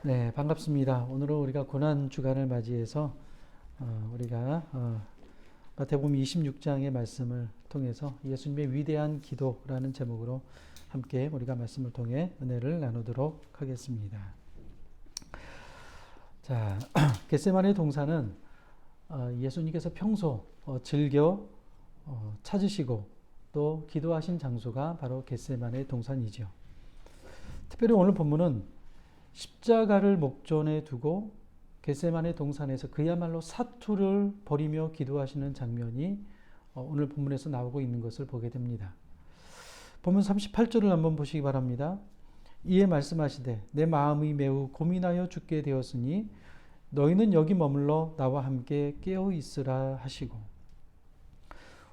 네, 반갑습니다. 오늘은 우리가 고난 주간을 맞이해서 우리가 마태복음 26장의 말씀을 통해서 예수님의 위대한 기도라는 제목으로 함께 우리가 말씀을 통해 은혜를 나누도록 하겠습니다. 자, 겟세마네 동산은 예수님께서 평소 즐겨 찾으시고 또 기도하신 장소가 바로 겟세마네 동산이죠. 특별히 오늘 본문은 십자가를 목전에 두고 겟세마네 동산에서 그야말로 사투를 벌이며 기도하시는 장면이 오늘 본문에서 나오고 있는 것을 보게 됩니다. 본문 38절을 한번 보시기 바랍니다. 이에 말씀하시되 내 마음이 매우 고민하여 죽게 되었으니 너희는 여기 머물러 나와 함께 깨어 있으라 하시고,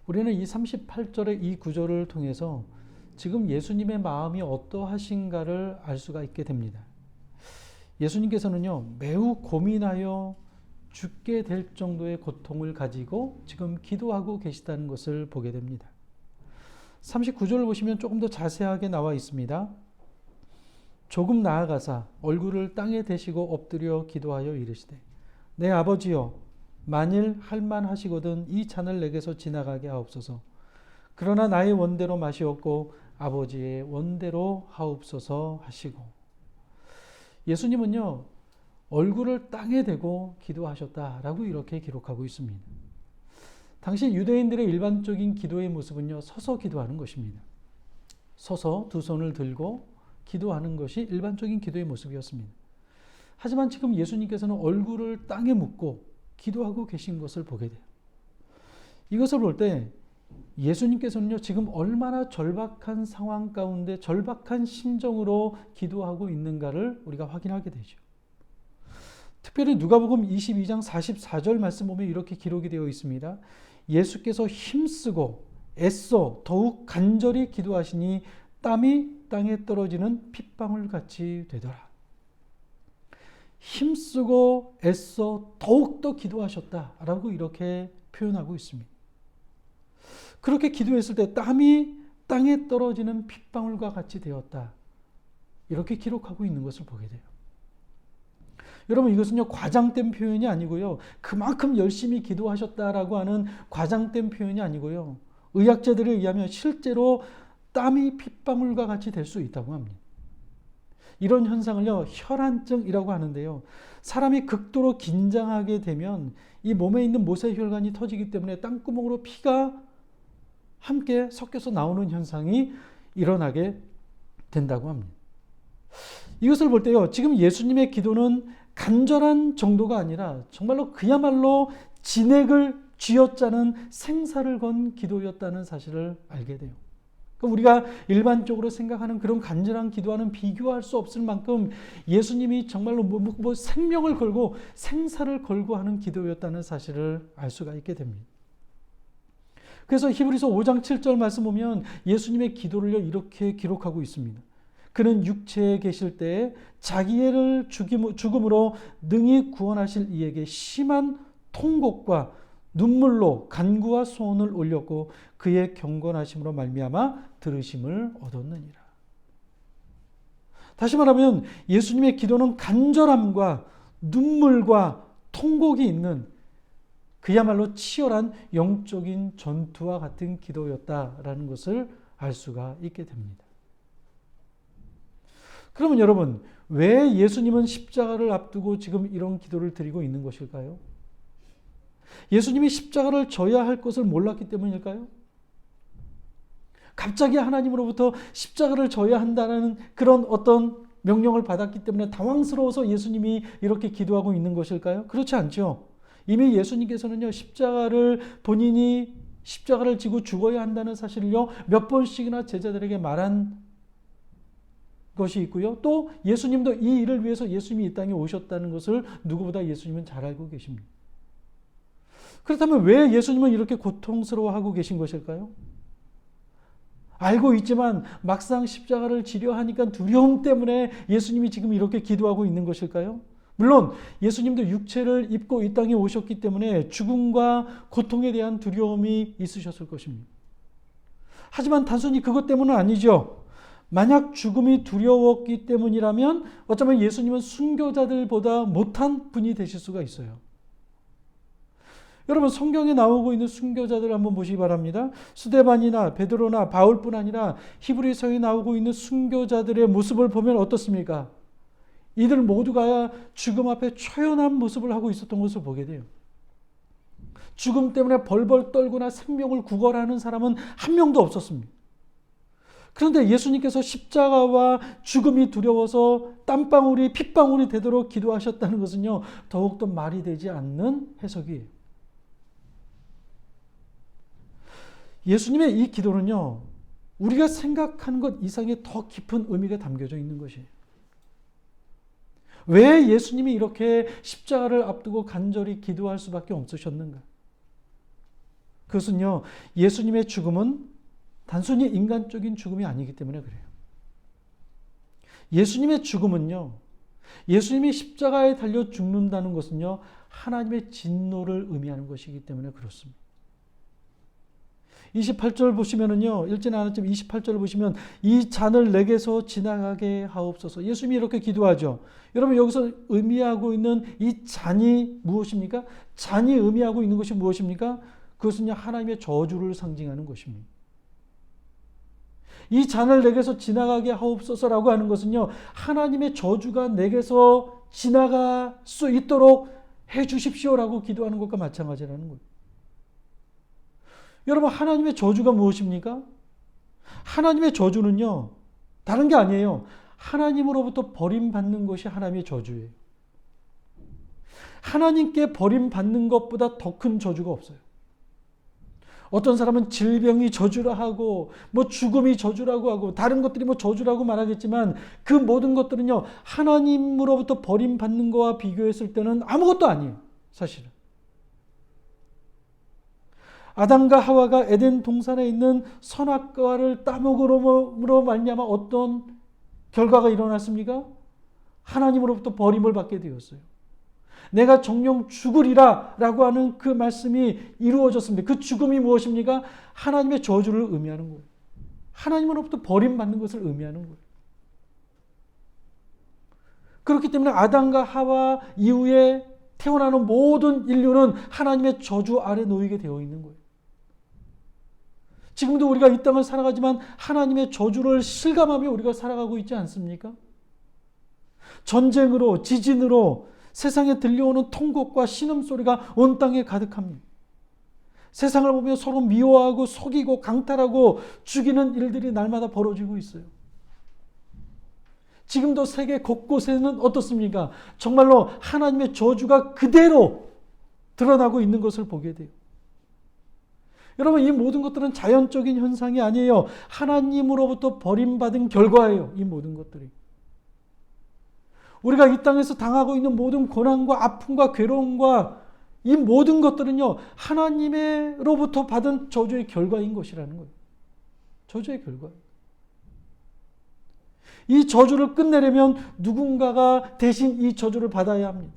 우리는 이 38절의 이 구절을 통해서 지금 예수님의 마음이 어떠하신가를 알 수가 있게 됩니다. 예수님께서는요, 매우 고민하여 죽게 될 정도의 고통을 가지고 지금 기도하고 계시다는 것을 보게 됩니다. 39절을 보시면 조금 더 자세하게 나와 있습니다. 조금 나아가사 얼굴을 땅에 대시고 엎드려 기도하여 이르시되 내 아버지여, 만일 할만하시거든 이 잔을 내게서 지나가게 하옵소서. 그러나 나의 원대로 마시옵고 아버지의 원대로 하옵소서 하시고, 예수님은요, 얼굴을 땅에 대고 기도하셨다라고 이렇게 기록하고 있습니다. 당시 유대인들의 일반적인 기도의 모습은요, 서서 기도하는 것입니다. 서서 두 손을 들고 기도하는 것이 일반적인 기도의 모습이었습니다. 하지만 지금 예수님께서는 얼굴을 땅에 묻고 기도하고 계신 것을 보게 돼요. 이것을 볼 때 예수님께서는요, 지금 얼마나 절박한 상황 가운데 절박한 심정으로 기도하고 있는가를 우리가 확인하게 되죠. 특별히 누가복음 22장 44절 말씀 보면 이렇게 기록이 되어 있습니다. 예수께서 힘쓰고 애써 더욱 간절히 기도하시니 땀이 땅에 떨어지는 핏방울 같이 되더라. 힘쓰고 애써 더욱더 기도하셨다라고 이렇게 표현하고 있습니다. 그렇게 기도했을 때 땀이 땅에 떨어지는 핏방울과 같이 되었다, 이렇게 기록하고 있는 것을 보게 돼요. 여러분, 이것은요, 과장된 표현이 아니고요, 그만큼 열심히 기도하셨다라고 하는 과장된 표현이 아니고요, 의학자들에 의하면 실제로 땀이 핏방울과 같이 될 수 있다고 합니다. 이런 현상을요, 혈안증이라고 하는데요, 사람이 극도로 긴장하게 되면 이 몸에 있는 모세혈관이 터지기 때문에 땀구멍으로 피가 함께 섞여서 나오는 현상이 일어나게 된다고 합니다. 이것을 볼 때요, 지금 예수님의 기도는 간절한 정도가 아니라 정말로 그야말로 진액을 쥐어짜는 생사를 건 기도였다는 사실을 알게 돼요. 우리가 일반적으로 생각하는 그런 간절한 기도와는 비교할 수 없을 만큼 예수님이 정말로 생명을 걸고 생사를 걸고 하는 기도였다는 사실을 알 수가 있게 됩니다. 그래서 히브리서 5장 7절 말씀 보면 예수님의 기도를 이렇게 기록하고 있습니다. 그는 육체에 계실 때에 자기를 죽음으로 능히 구원하실 이에게 심한 통곡과 눈물로 간구와 소원을 올렸고 그의 경건하심으로 말미암아 들으심을 얻었느니라. 다시 말하면 예수님의 기도는 간절함과 눈물과 통곡이 있는 그야말로 치열한 영적인 전투와 같은 기도였다라는 것을 알 수가 있게 됩니다. 그러면 여러분, 왜 예수님은 십자가를 앞두고 지금 이런 기도를 드리고 있는 것일까요? 예수님이 십자가를 져야 할 것을 몰랐기 때문일까요? 갑자기 하나님으로부터 십자가를 져야 한다는 그런 어떤 명령을 받았기 때문에 당황스러워서 예수님이 이렇게 기도하고 있는 것일까요? 그렇지 않죠. 이미 예수님께서는요, 본인이 십자가를 지고 죽어야 한다는 사실을요, 몇 번씩이나 제자들에게 말한 것이 있고요. 또 예수님도 이 일을 위해서 예수님이 이 땅에 오셨다는 것을 누구보다 예수님은 잘 알고 계십니다. 그렇다면 왜 예수님은 이렇게 고통스러워하고 계신 것일까요? 알고 있지만 막상 십자가를 지려 하니까 두려움 때문에 예수님이 지금 이렇게 기도하고 있는 것일까요? 물론 예수님도 육체를 입고 이 땅에 오셨기 때문에 죽음과 고통에 대한 두려움이 있으셨을 것입니다. 하지만 단순히 그것 때문은 아니죠. 만약 죽음이 두려웠기 때문이라면 어쩌면 예수님은 순교자들보다 못한 분이 되실 수가 있어요. 여러분, 성경에 나오고 있는 순교자들을 한번 보시기 바랍니다. 스데반이나 베드로나 바울뿐 아니라 히브리서에 나오고 있는 순교자들의 모습을 보면 어떻습니까? 이들 모두가 죽음 앞에 초연한 모습을 하고 있었던 것을 보게 돼요. 죽음 때문에 벌벌 떨거나 생명을 구걸하는 사람은 한 명도 없었습니다. 그런데 예수님께서 십자가와 죽음이 두려워서 땀방울이 핏방울이 되도록 기도하셨다는 것은요, 더욱더 말이 되지 않는 해석이에요. 예수님의 이 기도는요, 우리가 생각하는 것 이상의 더 깊은 의미가 담겨져 있는 것이에요. 왜 예수님이 이렇게 십자가를 앞두고 간절히 기도할 수밖에 없으셨는가? 그것은요, 예수님의 죽음은 단순히 인간적인 죽음이 아니기 때문에 그래요. 예수님의 죽음은요, 예수님이 십자가에 달려 죽는다는 것은요, 하나님의 진노를 의미하는 것이기 때문에 그렇습니다. 28절 보시면은요, 읽지는 않았지만 28절 보시면 이 잔을 내게서 지나가게 하옵소서. 예수님이 이렇게 기도하죠. 여러분, 여기서 의미하고 있는 이 잔이 무엇입니까? 잔이 의미하고 있는 것이 무엇입니까? 그것은요, 하나님의 저주를 상징하는 것입니다. 이 잔을 내게서 지나가게 하옵소서라고 하는 것은요, 하나님의 저주가 내게서 지나갈 수 있도록 해 주십시오라고 기도하는 것과 마찬가지라는 거예요. 여러분, 하나님의 저주가 무엇입니까? 하나님의 저주는요, 다른 게 아니에요. 하나님으로부터 버림받는 것이 하나님의 저주예요. 하나님께 버림받는 것보다 더 큰 저주가 없어요. 어떤 사람은 질병이 저주라 하고, 죽음이 저주라고 하고, 다른 것들이 저주라고 말하겠지만, 그 모든 것들은요, 하나님으로부터 버림받는 것과 비교했을 때는 아무것도 아니에요, 사실은. 아담과 하와가 에덴 동산에 있는 선악과를 따먹음으로 말미암아 어떤 결과가 일어났습니까? 하나님으로부터 버림을 받게 되었어요. 내가 정령 죽으리라 라고 하는 그 말씀이 이루어졌습니다. 그 죽음이 무엇입니까? 하나님의 저주를 의미하는 거예요. 하나님으로부터 버림받는 것을 의미하는 거예요. 그렇기 때문에 아담과 하와 이후에 태어나는 모든 인류는 하나님의 저주 아래 놓이게 되어 있는 거예요. 지금도 우리가 이 땅을 살아가지만 하나님의 저주를 실감하며 우리가 살아가고 있지 않습니까? 전쟁으로, 지진으로 세상에 들려오는 통곡과 신음소리가 온 땅에 가득합니다. 세상을 보며 서로 미워하고 속이고 강탈하고 죽이는 일들이 날마다 벌어지고 있어요. 지금도 세계 곳곳에는 어떻습니까? 정말로 하나님의 저주가 그대로 드러나고 있는 것을 보게 돼요. 여러분, 이 모든 것들은 자연적인 현상이 아니에요. 하나님으로부터 버림받은 결과예요. 이 모든 것들이. 우리가 이 땅에서 당하고 있는 모든 고난과 아픔과 괴로움과 이 모든 것들은요, 하나님으로부터 받은 저주의 결과인 것이라는 거예요. 저주의 결과예요. 이 저주를 끝내려면 누군가가 대신 이 저주를 받아야 합니다.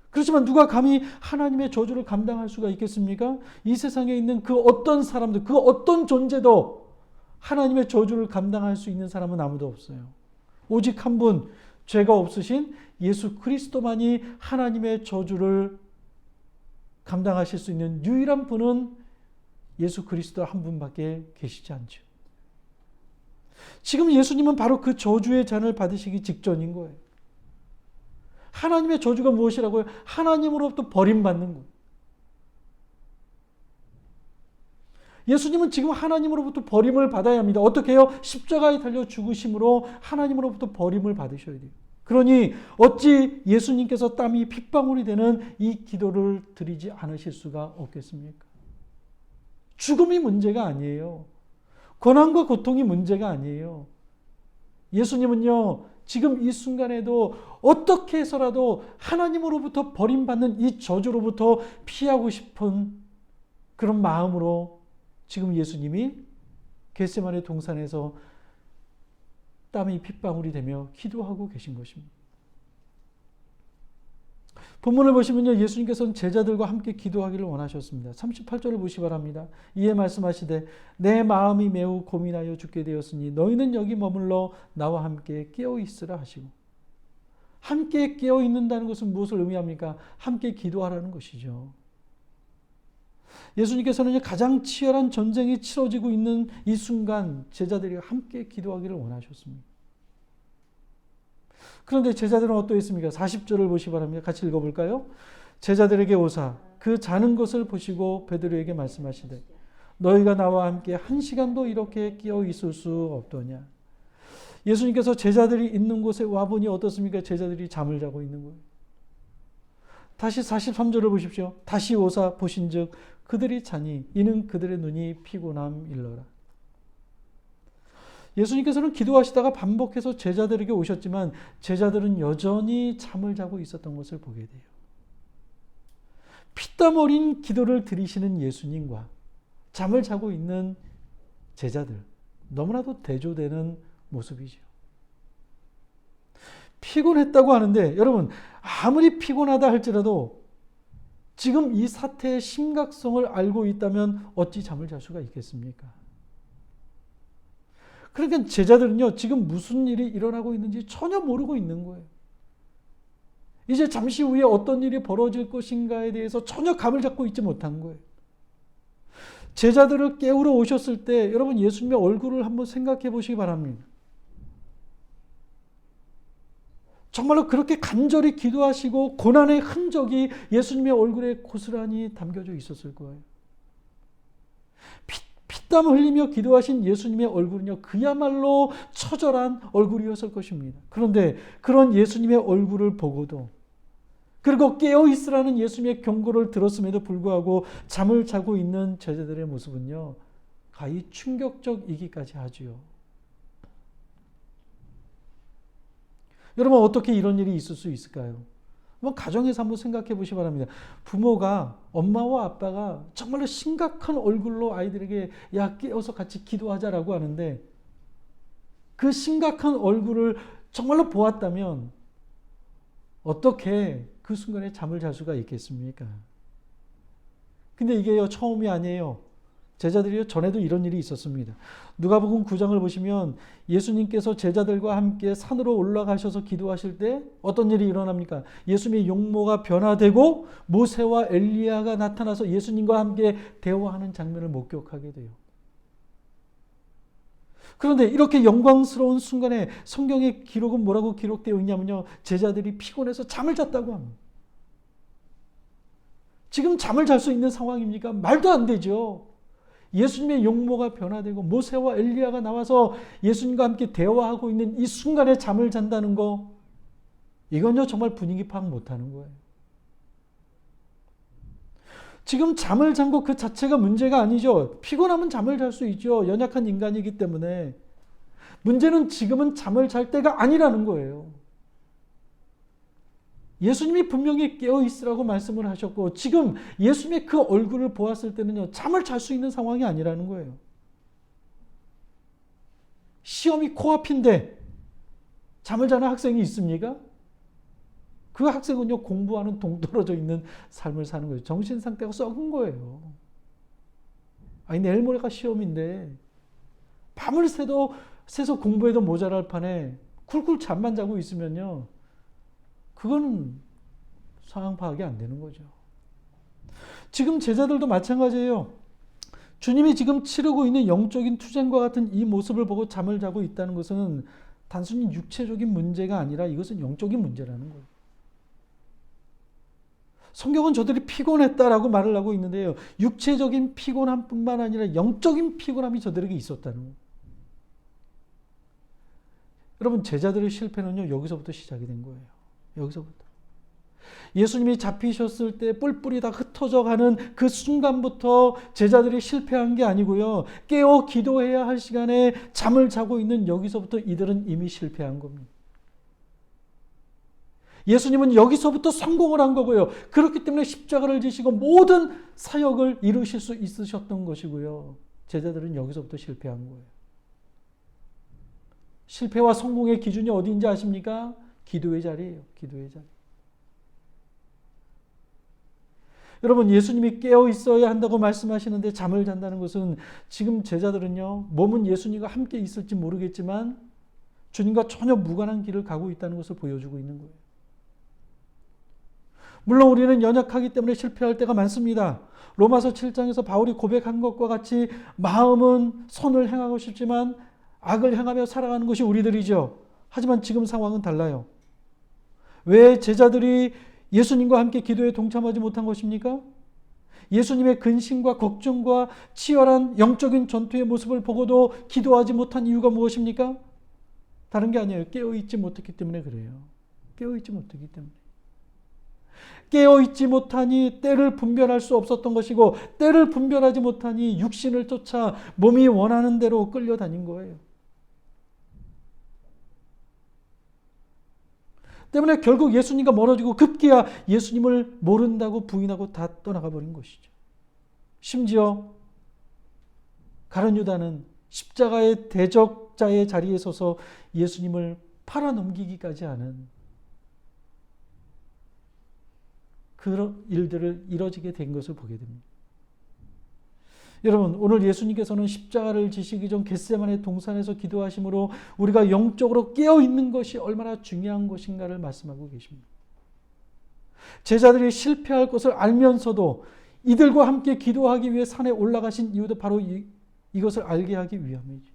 그렇지만 누가 감히 하나님의 저주를 감당할 수가 있겠습니까? 이 세상에 있는 그 어떤 사람들, 그 어떤 존재도 하나님의 저주를 감당할 수 있는 사람은 아무도 없어요. 오직 한 분, 죄가 없으신 예수 그리스도만이 하나님의 저주를 감당하실 수 있는 유일한 분은 예수 그리스도 한 분밖에 계시지 않죠. 지금 예수님은 바로 그 저주의 잔을 받으시기 직전인 거예요. 하나님의 저주가 무엇이라고요? 하나님으로부터 버림받는 것. 예수님은 지금 하나님으로부터 버림을 받아야 합니다. 어떻게 해요? 십자가에 달려 죽으심으로 하나님으로부터 버림을 받으셔야 돼요. 그러니 어찌 예수님께서 땀이 핏방울이 되는 이 기도를 드리지 않으실 수가 없겠습니까? 죽음이 문제가 아니에요. 고난과 고통이 문제가 아니에요. 예수님은요, 지금 이 순간에도 어떻게 해서라도 하나님으로부터 버림받는 이 저주로부터 피하고 싶은 그런 마음으로 지금 예수님이 겟세마네 동산에서 땀이 핏방울이 되며 기도하고 계신 것입니다. 본문을 보시면요, 예수님께서는 제자들과 함께 기도하기를 원하셨습니다. 38절을 보시기 바랍니다. 이에 말씀하시되 내 마음이 매우 고민하여 죽게 되었으니 너희는 여기 머물러 나와 함께 깨어 있으라 하시고, 함께 깨어 있는다는 것은 무엇을 의미합니까? 함께 기도하라는 것이죠. 예수님께서는 가장 치열한 전쟁이 치러지고 있는 이 순간 제자들이 함께 기도하기를 원하셨습니다. 그런데 제자들은 어떠했습니까? 40절을 보시기 바랍니다. 같이 읽어볼까요? 제자들에게 오사 그 자는 것을 보시고 베드로에게 말씀하시되 너희가 나와 함께 1시간도 이렇게 깨어 있을 수 없더냐. 예수님께서 제자들이 있는 곳에 와보니 어떻습니까? 제자들이 잠을 자고 있는 거예요. 다시 43절을 보십시오. 다시 오사 보신즉 그들이 자니 이는 그들의 눈이 피곤함 일러라. 예수님께서는 기도하시다가 반복해서 제자들에게 오셨지만 제자들은 여전히 잠을 자고 있었던 것을 보게 돼요. 피땀 어린 기도를 드리시는 예수님과 잠을 자고 있는 제자들, 너무나도 대조되는 모습이죠. 피곤했다고 하는데 여러분, 아무리 피곤하다 할지라도 지금 이 사태의 심각성을 알고 있다면 어찌 잠을 잘 수가 있겠습니까? 그러니까 제자들은요, 지금 무슨 일이 일어나고 있는지 전혀 모르고 있는 거예요. 이제 잠시 후에 어떤 일이 벌어질 것인가에 대해서 전혀 감을 잡고 있지 못한 거예요. 제자들을 깨우러 오셨을 때 여러분 예수님의 얼굴을 한번 생각해 보시기 바랍니다. 정말로 그렇게 간절히 기도하시고 고난의 흔적이 예수님의 얼굴에 고스란히 담겨져 있었을 거예요. 피땀 흘리며 기도하신 예수님의 얼굴은요, 그야말로 처절한 얼굴이었을 것입니다. 그런데 그런 예수님의 얼굴을 보고도, 그리고 깨어있으라는 예수님의 경고를 들었음에도 불구하고 잠을 자고 있는 제자들의 모습은요, 가히 충격적이기까지 하지요. 여러분, 어떻게 이런 일이 있을 수 있을까요? 가정에서 한번 생각해 보시기 바랍니다. 부모가, 엄마와 아빠가 정말로 심각한 얼굴로 아이들에게 야, 깨어서 같이 기도하자라고 하는데 그 심각한 얼굴을 정말로 보았다면 어떻게 그 순간에 잠을 잘 수가 있겠습니까? 근데 이게요, 처음이 아니에요. 제자들이 전에도 이런 일이 있었습니다. 누가복음 9장을 보시면 예수님께서 제자들과 함께 산으로 올라가셔서 기도하실 때 어떤 일이 일어납니까? 예수님의 용모가 변화되고 모세와 엘리야가 나타나서 예수님과 함께 대화하는 장면을 목격하게 돼요. 그런데 이렇게 영광스러운 순간에 성경의 기록은 뭐라고 기록되어 있냐면요, 제자들이 피곤해서 잠을 잤다고 합니다. 지금 잠을 잘 수 있는 상황입니까? 말도 안 되죠. 예수님의 용모가 변화되고 모세와 엘리야가 나와서 예수님과 함께 대화하고 있는 이 순간에 잠을 잔다는 거, 이건요 정말 분위기 파악 못하는 거예요. 지금 잠을 잔 것 그 자체가 문제가 아니죠. 피곤하면 잠을 잘 수 있죠. 연약한 인간이기 때문에. 문제는 지금은 잠을 잘 때가 아니라는 거예요. 예수님이 분명히 깨어있으라고 말씀을 하셨고 지금 예수님의 그 얼굴을 보았을 때는요, 잠을 잘 수 있는 상황이 아니라는 거예요. 시험이 코앞인데 잠을 자는 학생이 있습니까? 그 학생은요, 공부하는 동떨어져 있는 삶을 사는 거예요. 정신 상태가 썩은 거예요. 아니, 내일 모레가 시험인데 밤을 새서 공부해도 모자랄 판에 쿨쿨 잠만 자고 있으면요, 그거는 상황 파악이 안 되는 거죠. 지금 제자들도 마찬가지예요. 주님이 지금 치르고 있는 영적인 투쟁과 같은 이 모습을 보고 잠을 자고 있다는 것은 단순히 육체적인 문제가 아니라 이것은 영적인 문제라는 거예요. 성경은 저들이 피곤했다라고 말을 하고 있는데요, 육체적인 피곤함뿐만 아니라 영적인 피곤함이 저들에게 있었다는 거예요. 여러분, 제자들의 실패는요, 여기서부터 시작이 된 거예요. 여기서부터. 예수님이 잡히셨을 때 뿔뿔이 다 흩어져 가는 그 순간부터 제자들이 실패한 게 아니고요, 깨어 기도해야 할 시간에 잠을 자고 있는 여기서부터 이들은 이미 실패한 겁니다. 예수님은 여기서부터 성공을 한 거고요. 그렇기 때문에 십자가를 지시고 모든 사역을 이루실 수 있으셨던 것이고요. 제자들은 여기서부터 실패한 거예요. 실패와 성공의 기준이 어디인지 아십니까? 기도의 자리예요. 기도의 자리. 여러분, 예수님이 깨어 있어야 한다고 말씀하시는데 잠을 잔다는 것은 지금 제자들은요, 몸은 예수님과 함께 있을지 모르겠지만 주님과 전혀 무관한 길을 가고 있다는 것을 보여주고 있는 거예요. 물론 우리는 연약하기 때문에 실패할 때가 많습니다. 로마서 7장에서 바울이 고백한 것과 같이 마음은 선을 행하고 싶지만 악을 행하며 살아가는 것이 우리들이죠. 하지만 지금 상황은 달라요. 왜 제자들이 예수님과 함께 기도에 동참하지 못한 것입니까? 예수님의 근심과 걱정과 치열한 영적인 전투의 모습을 보고도 기도하지 못한 이유가 무엇입니까? 다른 게 아니에요. 깨어있지 못했기 때문에 그래요. 깨어있지 못했기 때문에. 깨어있지 못하니 때를 분별할 수 없었던 것이고, 때를 분별하지 못하니 육신을 쫓아 몸이 원하는 대로 끌려다닌 거예요. 때문에 결국 예수님과 멀어지고 급기야 예수님을 모른다고 부인하고 다 떠나가 버린 것이죠. 심지어 가룟 유다는 십자가의 대적자의 자리에 서서 예수님을 팔아넘기기까지 하는 그런 일들을 이뤄지게 된 것을 보게 됩니다. 여러분, 오늘 예수님께서는 십자가를 지시기 전 겟세마네 동산에서 기도하심으로 우리가 영적으로 깨어있는 것이 얼마나 중요한 것인가를 말씀하고 계십니다. 제자들이 실패할 것을 알면서도 이들과 함께 기도하기 위해 산에 올라가신 이유도 바로 이것을 알게 하기 위함이죠.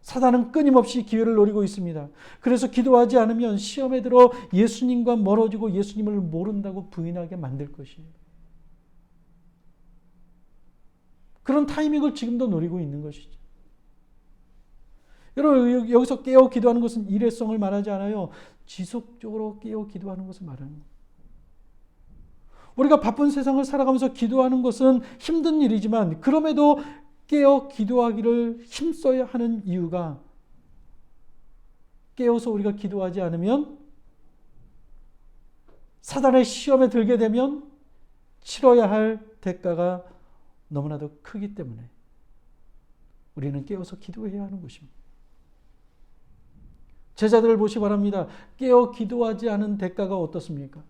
사단은 끊임없이 기회를 노리고 있습니다. 그래서 기도하지 않으면 시험에 들어 예수님과 멀어지고 예수님을 모른다고 부인하게 만들 것이에요. 그런 타이밍을 지금도 노리고 있는 것이죠. 여러분, 여기서 깨어 기도하는 것은 일회성을 말하지 않아요. 지속적으로 깨어 기도하는 것을 말하는 거예요. 우리가 바쁜 세상을 살아가면서 기도하는 것은 힘든 일이지만 그럼에도 깨어 기도하기를 힘써야 하는 이유가, 깨어서 우리가 기도하지 않으면 사단의 시험에 들게 되면 치러야 할 대가가 너무나도 크기 때문에 우리는 깨어서 기도해야 하는 것입니다. 제자들을 보시기 바랍니다. 깨어 기도하지 않은 대가가 어떻습니까?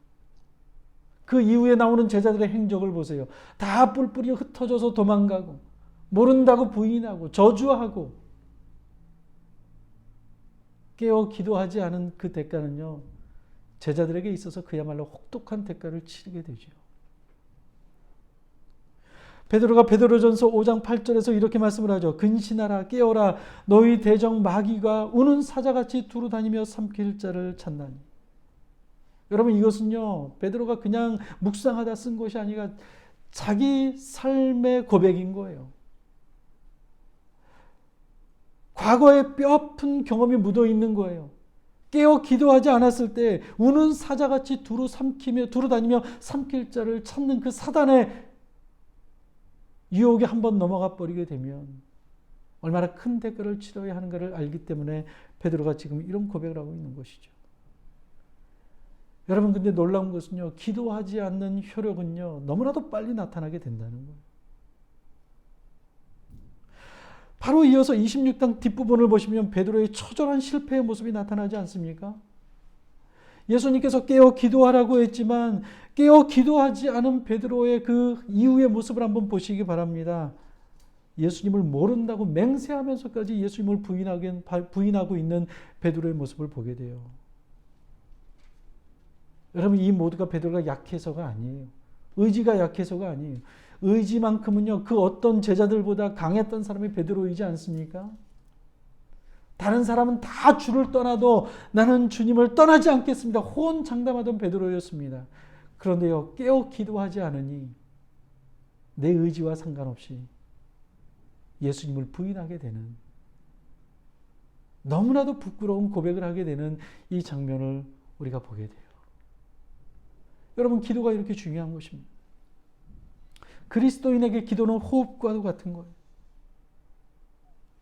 그 이후에 나오는 제자들의 행적을 보세요. 다 뿔뿔이 흩어져서 도망가고 모른다고 부인하고 저주하고, 깨어 기도하지 않은 그 대가는요, 제자들에게 있어서 그야말로 혹독한 대가를 치르게 되죠. 베드로가 베드로전서 5장 8절에서 이렇게 말씀을 하죠. 근신하라, 깨어라, 너희 대적 마귀가 우는 사자같이 두루 다니며 삼킬 자를 찾나니. 여러분, 이것은요, 베드로가 그냥 묵상하다 쓴 것이 아니라 자기 삶의 고백인 거예요. 과거의 뼈아픈 경험이 묻어 있는 거예요. 깨어 기도하지 않았을 때 우는 사자같이 두루 다니며 삼킬 자를 찾는 그 사단의 유혹에 한번 넘어가 버리게 되면 얼마나 큰 대가를 치러야 하는가를 알기 때문에 베드로가 지금 이런 고백을 하고 있는 것이죠. 여러분, 근데 놀라운 것은요, 기도하지 않는 효력은요, 너무나도 빨리 나타나게 된다는 거예요. 바로 이어서 26장 뒷부분을 보시면 베드로의 처절한 실패의 모습이 나타나지 않습니까? 예수님께서 깨어 기도하라고 했지만 깨어 기도하지 않은 베드로의 그 이후의 모습을 한번 보시기 바랍니다. 예수님을 모른다고 맹세하면서까지 예수님을 부인하고 있는 베드로의 모습을 보게 돼요. 여러분, 이 모두가 베드로가 약해서가 아니에요. 의지가 약해서가 아니에요. 의지만큼은요, 그 어떤 제자들보다 강했던 사람이 베드로이지 않습니까? 다른 사람은 다 주를 떠나도 나는 주님을 떠나지 않겠습니다. 호언장담하던 베드로였습니다. 그런데요, 깨어 기도하지 않으니 내 의지와 상관없이 예수님을 부인하게 되는, 너무나도 부끄러운 고백을 하게 되는 이 장면을 우리가 보게 돼요. 여러분, 기도가 이렇게 중요한 것입니다. 그리스도인에게 기도는 호흡과도 같은 거예요.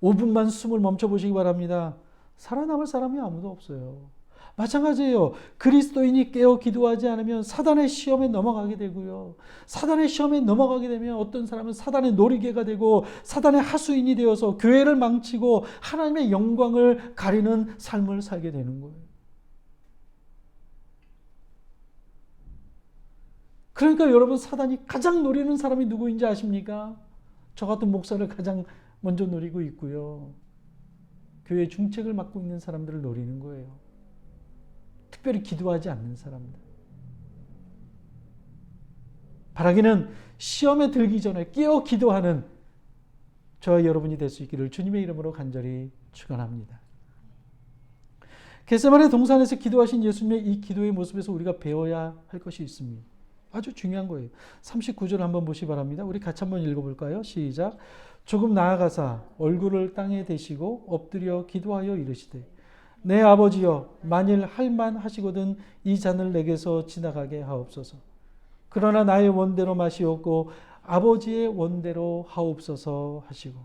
5분만 숨을 멈춰보시기 바랍니다. 살아남을 사람이 아무도 없어요. 마찬가지예요. 그리스도인이 깨어 기도하지 않으면 사단의 시험에 넘어가게 되고요. 사단의 시험에 넘어가게 되면 어떤 사람은 사단의 놀이개가 되고 사단의 하수인이 되어서 교회를 망치고 하나님의 영광을 가리는 삶을 살게 되는 거예요. 그러니까 여러분, 사단이 가장 노리는 사람이 누구인지 아십니까? 저 같은 목사를 가장 먼저 노리고 있고요. 교회 중책을 맡고 있는 사람들을 노리는 거예요. 특별히 기도하지 않는 사람들. 바라기는 시험에 들기 전에 깨어 기도하는 저와 여러분이 될 수 있기를 주님의 이름으로 간절히 축원합니다. 겟세마네 동산에서 기도하신 예수님의 이 기도의 모습에서 우리가 배워야 할 것이 있습니다. 아주 중요한 거예요. 39절 한번 보시기 바랍니다. 우리 같이 한번 읽어볼까요? 시작. 조금 나아가사 얼굴을 땅에 대시고 엎드려 기도하여 이르시되 내 아버지여, 만일 할만하시거든 이 잔을 내게서 지나가게 하옵소서. 그러나 나의 원대로 마시옵고 아버지의 원대로 하옵소서 하시고.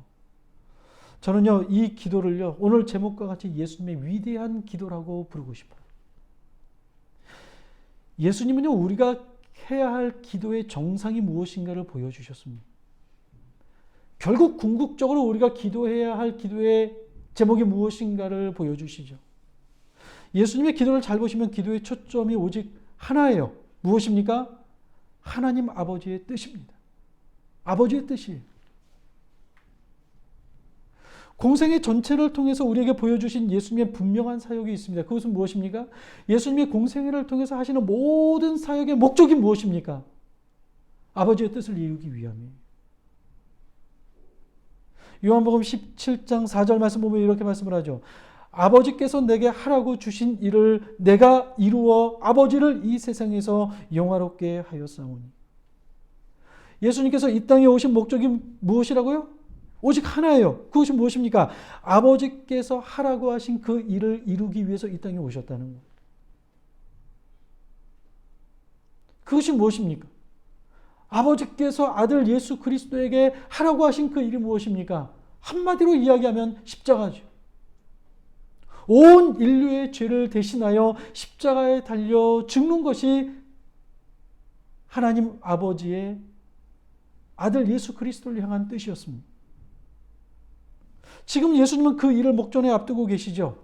저는요, 이 기도를요, 오늘 제목과 같이 예수님의 위대한 기도라고 부르고 싶어요. 예수님은요, 우리가 해야 할 기도의 정상이 무엇인가를 보여주셨습니다. 결국 궁극적으로 우리가 기도해야 할 기도의 제목이 무엇인가를 보여주시죠. 예수님의 기도를 잘 보시면 기도의 초점이 오직 하나예요. 무엇입니까? 하나님 아버지의 뜻입니다. 아버지의 뜻이에요. 공생의 전체를 통해서 우리에게 보여주신 예수님의 분명한 사역이 있습니다. 그것은 무엇입니까? 예수님의 공생애를 통해서 하시는 모든 사역의 목적이 무엇입니까? 아버지의 뜻을 이루기 위함이에요. 요한복음 17장 4절 말씀 보면 이렇게 말씀을 하죠. 아버지께서 내게 하라고 주신 일을 내가 이루어 아버지를 이 세상에서 영화롭게 하였사오니. 예수님께서 이 땅에 오신 목적이 무엇이라고요? 오직 하나예요. 그것이 무엇입니까? 아버지께서 하라고 하신 그 일을 이루기 위해서 이 땅에 오셨다는 거예요. 그것이 무엇입니까? 아버지께서 아들 예수 그리스도에게 하라고 하신 그 일이 무엇입니까? 한마디로 이야기하면 십자가죠. 온 인류의 죄를 대신하여 십자가에 달려 죽는 것이 하나님 아버지의 아들 예수 그리스도를 향한 뜻이었습니다. 지금 예수님은 그 일을 목전에 앞두고 계시죠.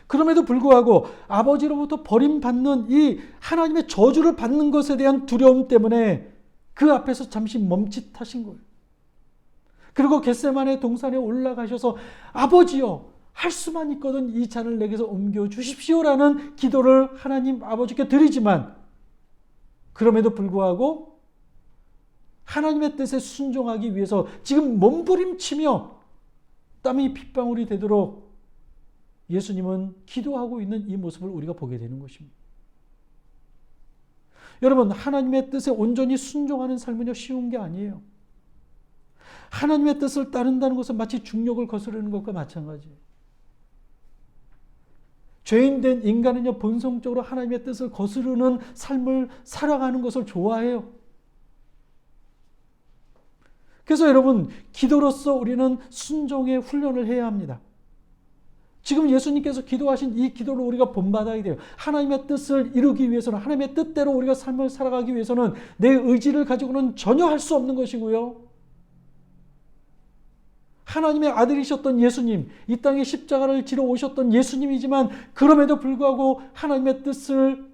그럼에도 불구하고 아버지로부터 버림받는 이 하나님의 저주를 받는 것에 대한 두려움 때문에 그 앞에서 잠시 멈칫하신 거예요. 그리고 겟세마네 동산에 올라가셔서 아버지여, 할 수만 있거든 이 잔을 내게서 옮겨 주십시오라는 기도를 하나님 아버지께 드리지만, 그럼에도 불구하고 하나님의 뜻에 순종하기 위해서 지금 몸부림치며 땀이 핏방울이 되도록 예수님은 기도하고 있는 이 모습을 우리가 보게 되는 것입니다. 여러분, 하나님의 뜻에 온전히 순종하는 삶은요, 쉬운 게 아니에요. 하나님의 뜻을 따른다는 것은 마치 중력을 거스르는 것과 마찬가지예요. 죄인된 인간은요, 본성적으로 하나님의 뜻을 거스르는 삶을 살아가는 것을 좋아해요. 그래서 여러분, 기도로서 우리는 순종의 훈련을 해야 합니다. 지금 예수님께서 기도하신 이 기도를 우리가 본받아야 돼요. 하나님의 뜻을 이루기 위해서는, 하나님의 뜻대로 우리가 삶을 살아가기 위해서는 내 의지를 가지고는 전혀 할 수 없는 것이고요. 하나님의 아들이셨던 예수님, 이 땅에 십자가를 지러 오셨던 예수님이지만 그럼에도 불구하고 하나님의 뜻을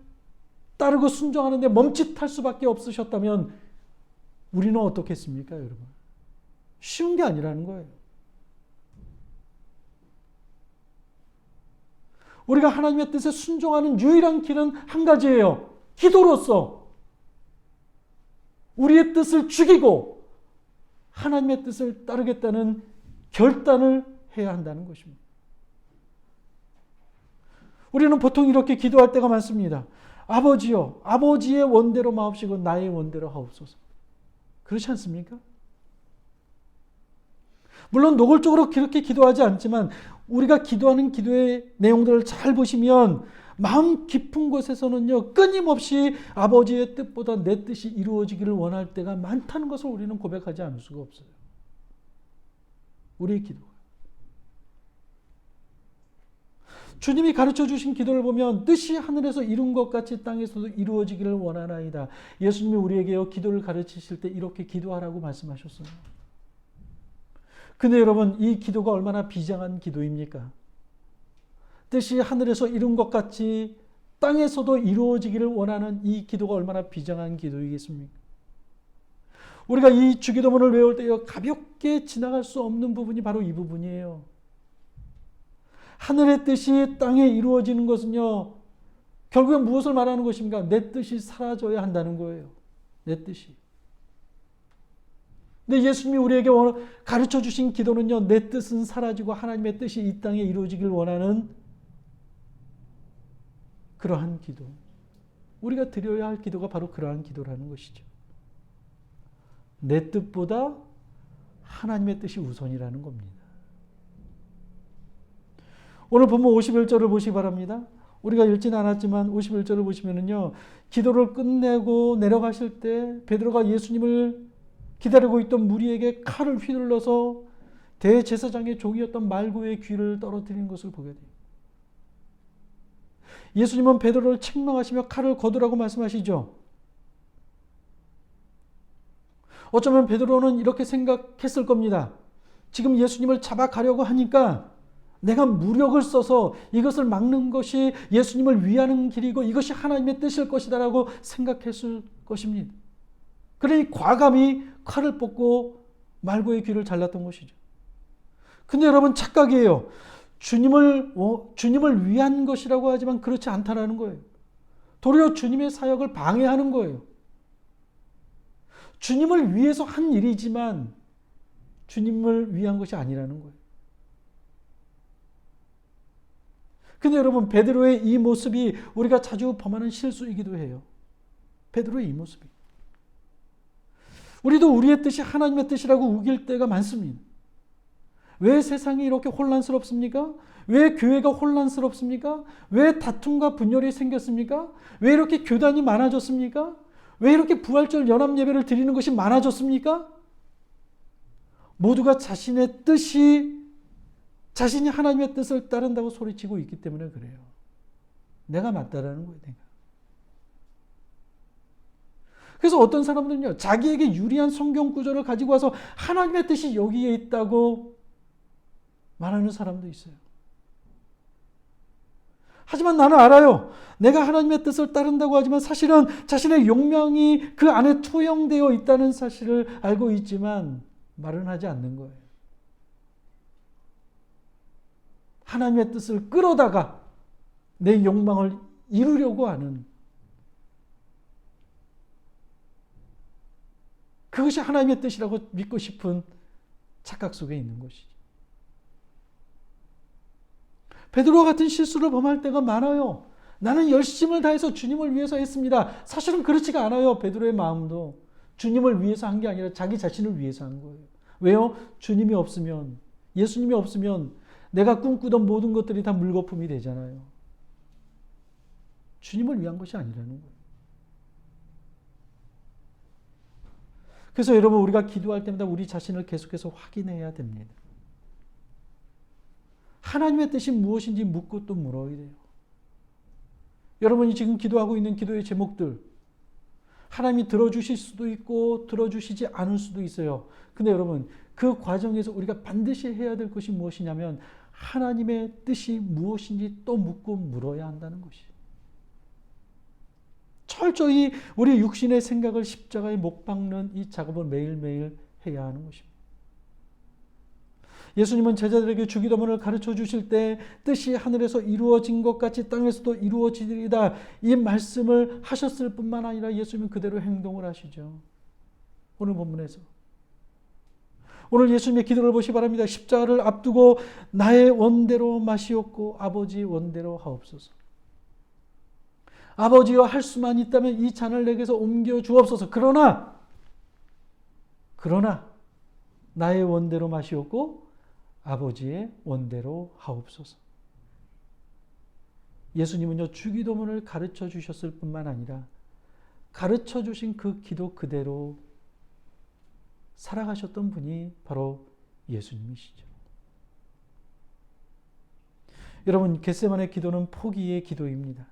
따르고 순종하는데 멈칫할 수밖에 없으셨다면 우리는 어떻겠습니까, 여러분? 쉬운 게 아니라는 거예요. 우리가 하나님의 뜻에 순종하는 유일한 길은 한 가지예요. 기도로서 우리의 뜻을 죽이고 하나님의 뜻을 따르겠다는 결단을 해야 한다는 것입니다. 우리는 보통 이렇게 기도할 때가 많습니다. 아버지여, 아버지의 원대로 마옵시고 나의 원대로 하옵소서. 그렇지 않습니까? 물론 노골적으로 그렇게 기도하지 않지만 우리가 기도하는 기도의 내용들을 잘 보시면 마음 깊은 곳에서는요, 끊임없이 아버지의 뜻보다 내 뜻이 이루어지기를 원할 때가 많다는 것을 우리는 고백하지 않을 수가 없어요. 우리의 기도가. 주님이 가르쳐 주신 기도를 보면 뜻이 하늘에서 이룬 것 같이 땅에서도 이루어지기를 원하나이다. 예수님이 우리에게 기도를 가르치실 때 이렇게 기도하라고 말씀하셨어요. 근데 여러분, 이 기도가 얼마나 비장한 기도입니까? 뜻이 하늘에서 이룬 것 같이 땅에서도 이루어지기를 원하는 이 기도가 얼마나 비장한 기도이겠습니까? 우리가 이 주기도문을 외울 때 가볍게 지나갈 수 없는 부분이 바로 이 부분이에요. 하늘의 뜻이 땅에 이루어지는 것은요, 결국엔 무엇을 말하는 것입니까? 내 뜻이 사라져야 한다는 거예요. 내 뜻이. 근데 예수님이 우리에게 가르쳐 주신 기도는요, 내 뜻은 사라지고 하나님의 뜻이 이 땅에 이루어지길 원하는 그러한 기도. 우리가 드려야 할 기도가 바로 그러한 기도라는 것이죠. 내 뜻보다 하나님의 뜻이 우선이라는 겁니다. 오늘 본문 51절을 보시기 바랍니다. 우리가 읽지는 않았지만 51절을 보시면은요, 기도를 끝내고 내려가실 때 베드로가 예수님을 기다리고 있던 무리에게 칼을 휘둘러서 대제사장의 종이었던 말고의 귀를 떨어뜨리는 것을 보게 돼요. 예수님은 베드로를 책망하시며 칼을 거두라고 말씀하시죠. 어쩌면 베드로는 이렇게 생각했을 겁니다. 지금 예수님을 잡아가려고 하니까 내가 무력을 써서 이것을 막는 것이 예수님을 위하는 길이고 이것이 하나님의 뜻일 것이다라고 생각했을 것입니다. 그러니 과감히 칼을 뽑고 말고의 귀를 잘랐던 것이죠. 근데 여러분 착각이에요. 주님을 위한 것이라고 하지만 그렇지 않다라는 거예요. 도리어 주님의 사역을 방해하는 거예요. 주님을 위해서 한 일이지만 주님을 위한 것이 아니라는 거예요. 근데 여러분 베드로의 이 모습이 우리가 자주 범하는 실수이기도 해요. 베드로의 이 모습이. 우리도 우리의 뜻이 하나님의 뜻이라고 우길 때가 많습니다. 왜 세상이 이렇게 혼란스럽습니까? 왜 교회가 혼란스럽습니까? 왜 다툼과 분열이 생겼습니까? 왜 이렇게 교단이 많아졌습니까? 왜 이렇게 부활절 연합 예배를 드리는 것이 많아졌습니까? 모두가 자신의 뜻이 자신이 하나님의 뜻을 따른다고 소리치고 있기 때문에 그래요. 내가 맞다라는 거예요. 내가. 그래서 어떤 사람들은요, 자기에게 유리한 성경 구절을 가지고 와서 하나님의 뜻이 여기에 있다고 말하는 사람도 있어요. 하지만 나는 알아요. 내가 하나님의 뜻을 따른다고 하지만 사실은 자신의 욕망이 그 안에 투영되어 있다는 사실을 알고 있지만 말은 하지 않는 거예요. 하나님의 뜻을 끌어다가 내 욕망을 이루려고 하는 그것이 하나님의 뜻이라고 믿고 싶은 착각 속에 있는 것이죠. 베드로와 같은 실수를 범할 때가 많아요. 나는 열심을 다해서 주님을 위해서 했습니다. 사실은 그렇지가 않아요. 베드로의 마음도 주님을 위해서 한 게 아니라 자기 자신을 위해서 한 거예요. 왜요? 주님이 없으면, 예수님이 없으면 내가 꿈꾸던 모든 것들이 다 물거품이 되잖아요. 주님을 위한 것이 아니라는 거예요. 그래서 여러분 우리가 기도할 때마다 우리 자신을 계속해서 확인해야 됩니다. 하나님의 뜻이 무엇인지 묻고 또 물어야 돼요. 여러분이 지금 기도하고 있는 기도의 제목들 하나님이 들어주실 수도 있고 들어주시지 않을 수도 있어요. 근데 여러분 그 과정에서 우리가 반드시 해야 될 것이 무엇이냐면 하나님의 뜻이 무엇인지 또 묻고 물어야 한다는 것이에요. 철저히 우리 육신의 생각을 십자가에 못 박는 이 작업을 매일매일 해야 하는 것입니다. 예수님은 제자들에게 주기도문을 가르쳐 주실 때 뜻이 하늘에서 이루어진 것 같이 땅에서도 이루어지리이다 이 말씀을 하셨을 뿐만 아니라 예수님은 그대로 행동을 하시죠. 오늘 본문에서. 오늘 예수님의 기도를 보시기 바랍니다. 십자가를 앞두고 나의 원대로 마시옵고 아버지 원대로 하옵소서. 아버지여 할 수만 있다면 이 잔을 내게서 옮겨 주옵소서. 그러나 나의 원대로 마시옵고 아버지의 원대로 하옵소서. 예수님은요 주기도문을 가르쳐 주셨을 뿐만 아니라 가르쳐 주신 그 기도 그대로 살아가셨던 분이 바로 예수님이시죠. 여러분 겟세마네 기도는 포기의 기도입니다.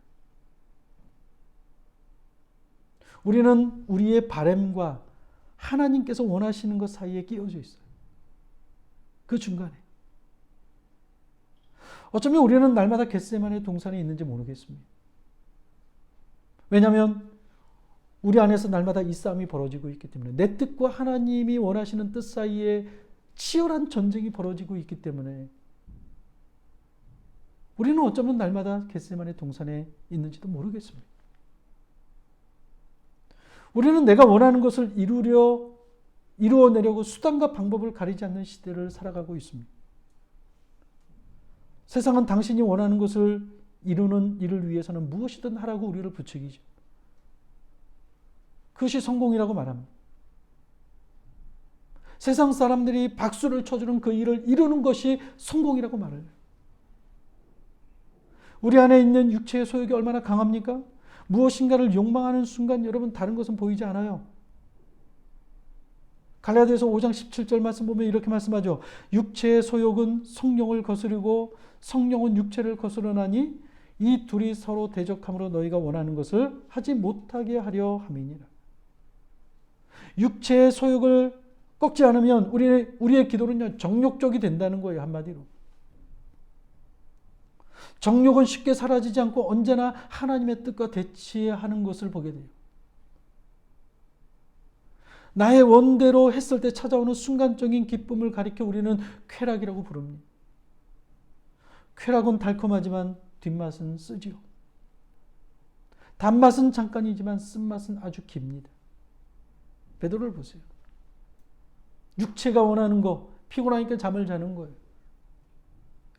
우리는 우리의 바램과 하나님께서 원하시는 것 사이에 끼어져 있어요. 그 중간에. 어쩌면 우리는 날마다 겟세마네 동산에 있는지 모르겠습니다. 왜냐하면 우리 안에서 날마다 이 싸움이 벌어지고 있기 때문에, 내 뜻과 하나님이 원하시는 뜻 사이에 치열한 전쟁이 벌어지고 있기 때문에 우리는 어쩌면 날마다 겟세마네 동산에 있는지도 모르겠습니다. 우리는 내가 원하는 것을 이루어내려고 수단과 방법을 가리지 않는 시대를 살아가고 있습니다. 세상은 당신이 원하는 것을 이루는 일을 위해서는 무엇이든 하라고 우리를 부추기죠. 그것이 성공이라고 말합니다. 세상 사람들이 박수를 쳐주는 그 일을 이루는 것이 성공이라고 말해요. 우리 안에 있는 육체의 소욕이 얼마나 강합니까? 무엇인가를 욕망하는 순간 여러분 다른 것은 보이지 않아요. 갈라디아서 5장 17절 말씀 보면 이렇게 말씀하죠. 육체의 소욕은 성령을 거스르고 성령은 육체를 거스르나니 이 둘이 서로 대적함으로 너희가 원하는 것을 하지 못하게 하려 함이니라. 육체의 소욕을 꺾지 않으면 우리의 기도는 정욕적이 된다는 거예요. 한마디로. 정욕은 쉽게 사라지지 않고 언제나 하나님의 뜻과 대치하는 것을 보게 돼요. 나의 원대로 했을 때 찾아오는 순간적인 기쁨을 가리켜 우리는 쾌락이라고 부릅니다. 쾌락은 달콤하지만 뒷맛은 쓰지요. 단맛은 잠깐이지만 쓴맛은 아주 깁니다. 베드로를 보세요. 육체가 원하는 거, 피곤하니까 잠을 자는 거예요.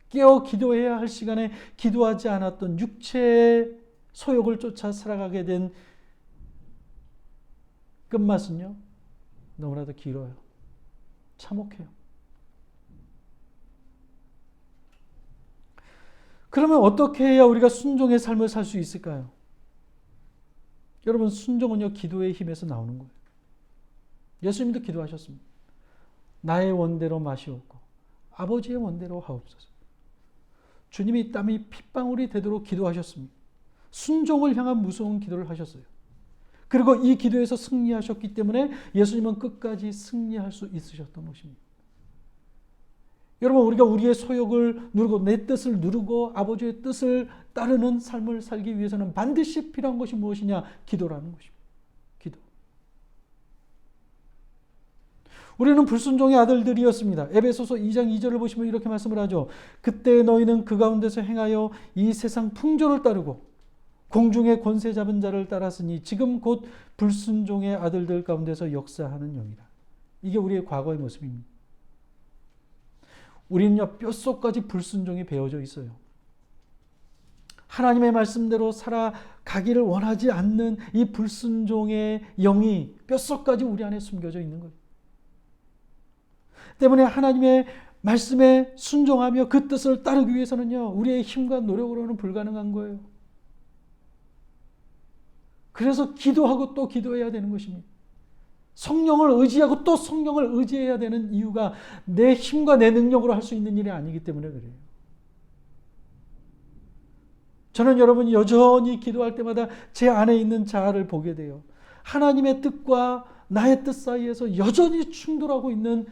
깨어 기도해야 할 시간에 기도하지 않았던 육체의 소욕을 쫓아 살아가게 된 끝맛은요, 너무나도 길어요. 참혹해요. 그러면 어떻게 해야 우리가 순종의 삶을 살 수 있을까요? 여러분, 순종은요, 기도의 힘에서 나오는 거예요. 예수님도 기도하셨습니다. 나의 원대로 마시옵고 아버지의 원대로 하옵소서. 주님이 땀이 핏방울이 되도록 기도하셨습니다. 순종을 향한 무서운 기도를 하셨어요. 그리고 이 기도에서 승리하셨기 때문에 예수님은 끝까지 승리할 수 있으셨던 것입니다. 여러분, 우리가 우리의 소욕을 누르고 내 뜻을 누르고 아버지의 뜻을 따르는 삶을 살기 위해서는 반드시 필요한 것이 무엇이냐? 기도라는 것입니다. 기도. 우리는 불순종의 아들들이었습니다. 에베소서 2장 2절을 보시면 이렇게 말씀을 하죠. 그때 너희는 그 가운데서 행하여 이 세상 풍조를 따르고 공중의 권세 잡은 자를 따랐으니 지금 곧 불순종의 아들들 가운데서 역사하는 영이라. 이게 우리의 과거의 모습입니다. 우리는요, 뼛속까지 불순종이 배어져 있어요. 하나님의 말씀대로 살아가기를 원하지 않는 이 불순종의 영이 뼛속까지 우리 안에 숨겨져 있는 거예요. 때문에 하나님의 말씀에 순종하며 그 뜻을 따르기 위해서는요, 우리의 힘과 노력으로는 불가능한 거예요. 그래서 기도하고 또 기도해야 되는 것입니다. 성령을 의지하고 또 성령을 의지해야 되는 이유가 내 힘과 내 능력으로 할 수 있는 일이 아니기 때문에 그래요. 저는 여러분이 여전히 기도할 때마다 제 안에 있는 자아를 보게 돼요. 하나님의 뜻과 나의 뜻 사이에서 여전히 충돌하고 있는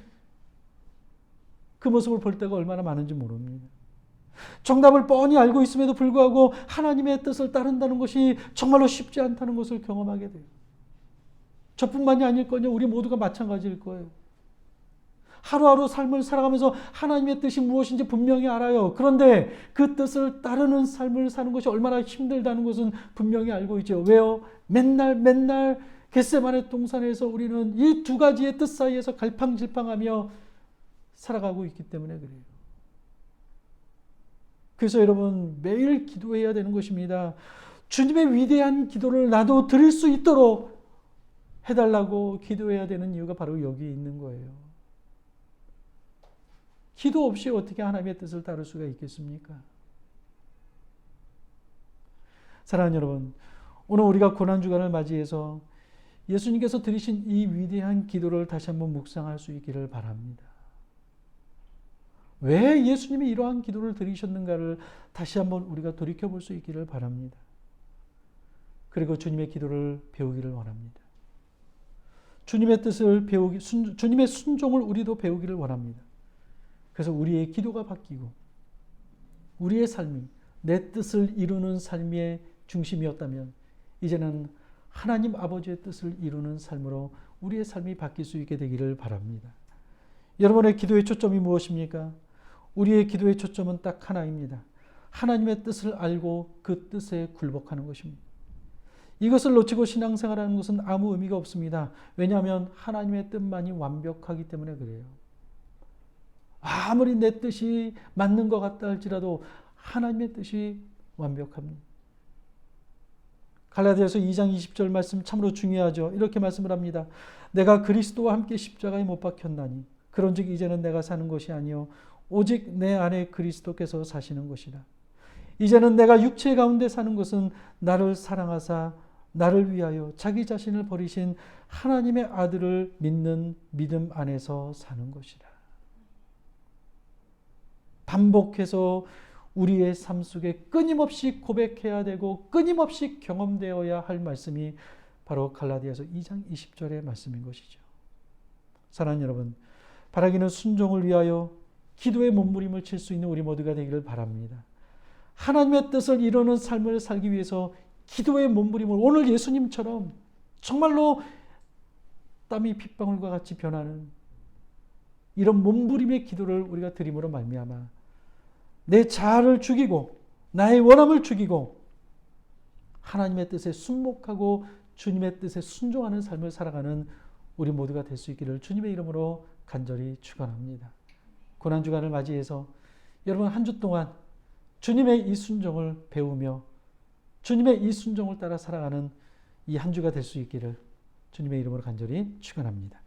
그 모습을 볼 때가 얼마나 많은지 모릅니다. 정답을 뻔히 알고 있음에도 불구하고 하나님의 뜻을 따른다는 것이 정말로 쉽지 않다는 것을 경험하게 돼요. 저뿐만이 아닐 거요. 우리 모두가 마찬가지일 거예요. 하루하루 삶을 살아가면서 하나님의 뜻이 무엇인지 분명히 알아요. 그런데 그 뜻을 따르는 삶을 사는 것이 얼마나 힘들다는 것은 분명히 알고 있죠. 왜요? 맨날 겟세마네 동산에서 우리는 이 두 가지의 뜻 사이에서 갈팡질팡하며 살아가고 있기 때문에 그래요. 그래서 여러분, 매일 기도해야 되는 것입니다. 주님의 위대한 기도를 나도 드릴 수 있도록 해달라고 기도해야 되는 이유가 바로 여기 있는 거예요. 기도 없이 어떻게 하나님의 뜻을 따를 수가 있겠습니까? 사랑하는 여러분, 오늘 우리가 고난주간을 맞이해서 예수님께서 드리신 이 위대한 기도를 다시 한번 묵상할 수 있기를 바랍니다. 왜 예수님이 이러한 기도를 드리셨는가를 다시 한번 우리가 돌이켜볼 수 있기를 바랍니다. 그리고 주님의 기도를 배우기를 원합니다. 주님의 뜻을 주님의 순종을 우리도 배우기를 원합니다. 그래서 우리의 기도가 바뀌고 우리의 삶이 내 뜻을 이루는 삶의 중심이었다면 이제는 하나님 아버지의 뜻을 이루는 삶으로 우리의 삶이 바뀔 수 있게 되기를 바랍니다. 여러분의 기도의 초점이 무엇입니까? 우리의 기도의 초점은 딱 하나입니다. 하나님의 뜻을 알고 그 뜻에 굴복하는 것입니다. 이것을 놓치고 신앙생활하는 것은 아무 의미가 없습니다. 왜냐하면 하나님의 뜻만이 완벽하기 때문에 그래요. 아무리 내 뜻이 맞는 것 같다 할지라도 하나님의 뜻이 완벽합니다. 갈라디아서 2장 20절 말씀 참으로 중요하죠. 이렇게 말씀을 합니다. 내가 그리스도와 함께 십자가에 못 박혔나니 그런즉 이제는 내가 사는 것이 아니요 오직 내 안에 그리스도께서 사시는 것이라. 이제는 내가 육체 가운데 사는 것은 나를 사랑하사 나를 위하여 자기 자신을 버리신 하나님의 아들을 믿는 믿음 안에서 사는 것이라. 반복해서 우리의 삶 속에 끊임없이 고백해야 되고 끊임없이 경험되어야 할 말씀이 바로 갈라디아서 2장 20절의 말씀인 것이죠. 사랑하는 여러분, 바라기는 순종을 위하여 기도의 몸부림을 칠 수 있는 우리 모두가 되기를 바랍니다. 하나님의 뜻을 이루는 삶을 살기 위해서 기도의 몸부림을 오늘 예수님처럼 정말로 땀이 핏방울과 같이 변하는 이런 몸부림의 기도를 우리가 드림으로 말미암아 내 자아를 죽이고 나의 원함을 죽이고 하나님의 뜻에 순목하고 주님의 뜻에 순종하는 삶을 살아가는 우리 모두가 될 수 있기를 주님의 이름으로 간절히 축원합니다. 고난주간을 맞이해서 여러분 한 주 동안 주님의 이 순종을 배우며 주님의 이 순종을 따라 살아가는 이 한 주가 될 수 있기를 주님의 이름으로 간절히 축원합니다.